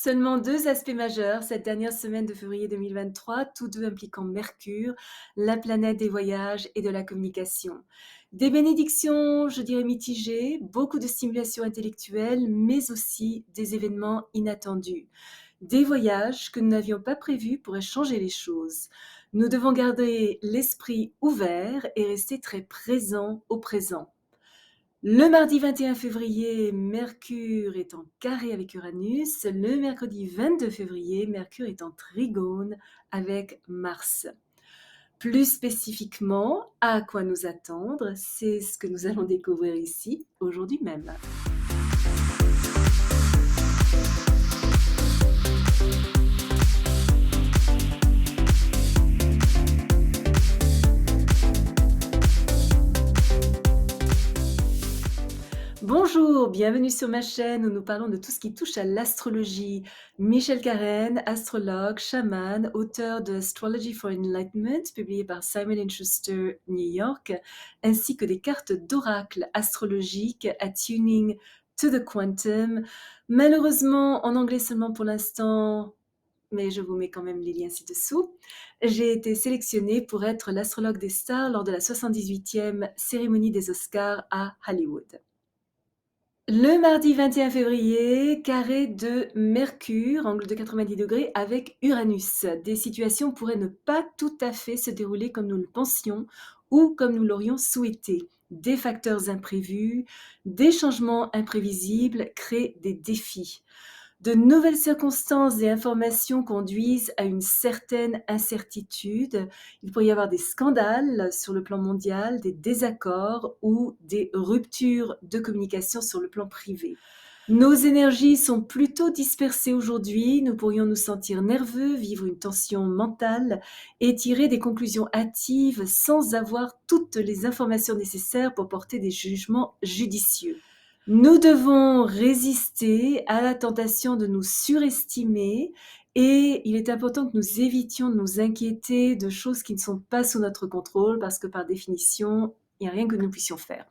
Seulement 2 aspects majeurs cette dernière semaine de février 2023, tous 2 impliquant Mercure, la planète des voyages et de la communication. Des bénédictions, je dirais mitigées, beaucoup de stimulation intellectuelle, mais aussi des événements inattendus. Des voyages que nous n'avions pas prévus pourraient changer les choses. Nous devons garder l'esprit ouvert et rester très présents au présent. Le mardi 21 février, Mercure est en carré avec Uranus. Le mercredi 22 février, Mercure est en trigone avec Mars. Plus spécifiquement, à quoi nous attendre, c'est ce que nous allons découvrir ici, aujourd'hui même. Bonjour, bienvenue sur ma chaîne où nous parlons de tout ce qui touche à l'astrologie. Michel Carène, astrologue, chaman, auteur de Astrology for Enlightenment, publié par Simon & Schuster, New York, ainsi que des cartes d'oracle astrologiques attuning to the quantum. Malheureusement, en anglais seulement pour l'instant, mais je vous mets quand même les liens ci-dessous. J'ai été sélectionnée pour être l'astrologue des stars lors de la 78e cérémonie des Oscars à Hollywood. Le mardi 21 février, carré de Mercure, angle de 90 degrés avec Uranus. Des situations pourraient ne pas tout à fait se dérouler comme nous le pensions ou comme nous l'aurions souhaité. Des facteurs imprévus, des changements imprévisibles créent des défis. De nouvelles circonstances et informations conduisent à une certaine incertitude. Il pourrait y avoir des scandales sur le plan mondial, des désaccords ou des ruptures de communication sur le plan privé. Nos énergies sont plutôt dispersées aujourd'hui. Nous pourrions nous sentir nerveux, vivre une tension mentale et tirer des conclusions hâtives sans avoir toutes les informations nécessaires pour porter des jugements judicieux. Nous devons résister à la tentation de nous surestimer et il est important que nous évitions de nous inquiéter de choses qui ne sont pas sous notre contrôle parce que par définition, il n'y a rien que nous puissions faire.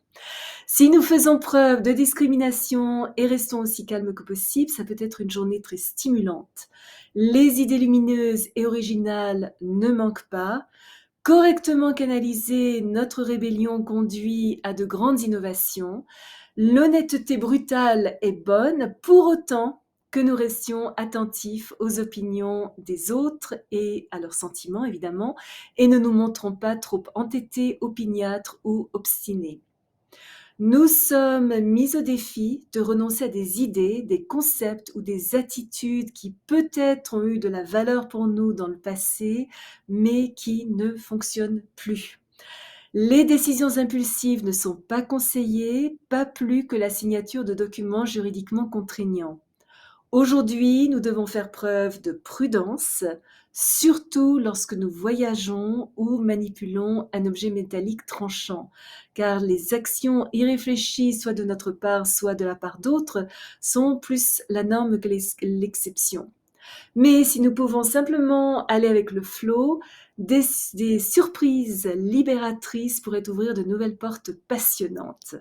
Si nous faisons preuve de discrimination et restons aussi calmes que possible, ça peut être une journée très stimulante. Les idées lumineuses et originales ne manquent pas. Correctement canalisée, notre rébellion conduit à de grandes innovations. L'honnêteté brutale est bonne, pour autant que nous restions attentifs aux opinions des autres et à leurs sentiments, évidemment, et ne nous montrons pas trop entêtés, opiniâtres ou obstinés. Nous sommes mis au défi de renoncer à des idées, des concepts ou des attitudes qui peut-être ont eu de la valeur pour nous dans le passé, mais qui ne fonctionnent plus. Les décisions impulsives ne sont pas conseillées, pas plus que la signature de documents juridiquement contraignants. Aujourd'hui, nous devons faire preuve de prudence, surtout lorsque nous voyageons ou manipulons un objet métallique tranchant, car les actions irréfléchies, soit de notre part, soit de la part d'autres, sont plus la norme que l'exception. Mais si nous pouvons simplement aller avec le flow, des surprises libératrices pourraient ouvrir de nouvelles portes passionnantes.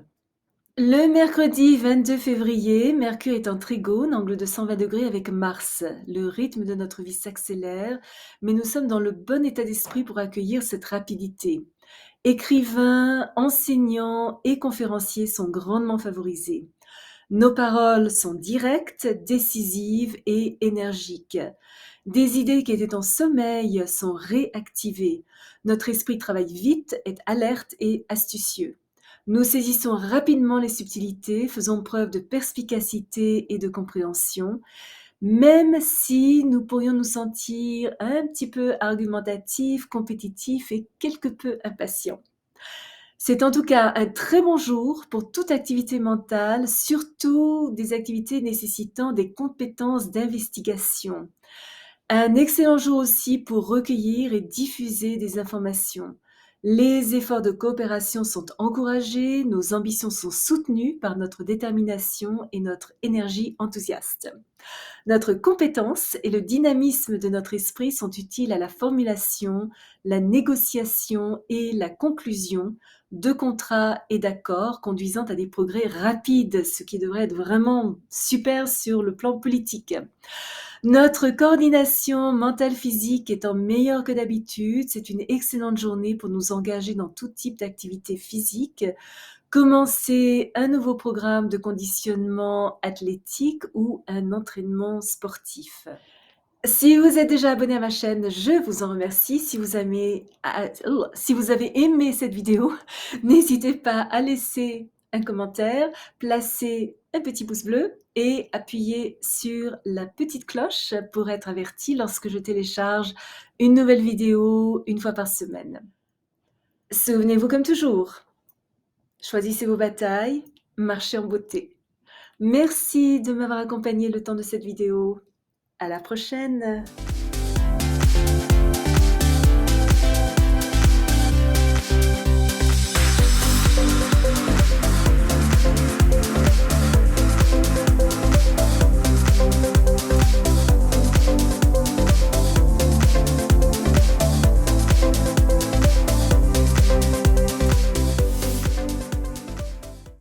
Le mercredi 22 février, Mercure est en trigone, angle de 120 degrés avec Mars. Le rythme de notre vie s'accélère, mais nous sommes dans le bon état d'esprit pour accueillir cette rapidité. Écrivains, enseignants et conférenciers sont grandement favorisés. Nos paroles sont directes, décisives et énergiques. Des idées qui étaient en sommeil sont réactivées. Notre esprit travaille vite, est alerte et astucieux. Nous saisissons rapidement les subtilités, faisons preuve de perspicacité et de compréhension, même si nous pourrions nous sentir un petit peu argumentatifs, compétitifs et quelque peu impatients. C'est en tout cas un très bon jour pour toute activité mentale, surtout des activités nécessitant des compétences d'investigation. Un excellent jour aussi pour recueillir et diffuser des informations. Les efforts de coopération sont encouragés, nos ambitions sont soutenues par notre détermination et notre énergie enthousiaste. Notre compétence et le dynamisme de notre esprit sont utiles à la formulation, la négociation et la conclusion de contrats et d'accords conduisant à des progrès rapides, ce qui devrait être vraiment super sur le plan politique. Notre coordination mentale-physique étant meilleure que d'habitude, c'est une excellente journée pour nous engager dans tout type d'activité physique, commencer un nouveau programme de conditionnement athlétique ou un entraînement sportif. Si vous êtes déjà abonné à ma chaîne, je vous en remercie. Si vous avez aimé cette vidéo, n'hésitez pas à laisser un commentaire, placer un petit pouce bleu et appuyer sur la petite cloche pour être averti lorsque je télécharge une nouvelle vidéo une fois par semaine. Souvenez-vous comme toujours, choisissez vos batailles, marchez en beauté. Merci de m'avoir accompagné le temps de cette vidéo. À la prochaine!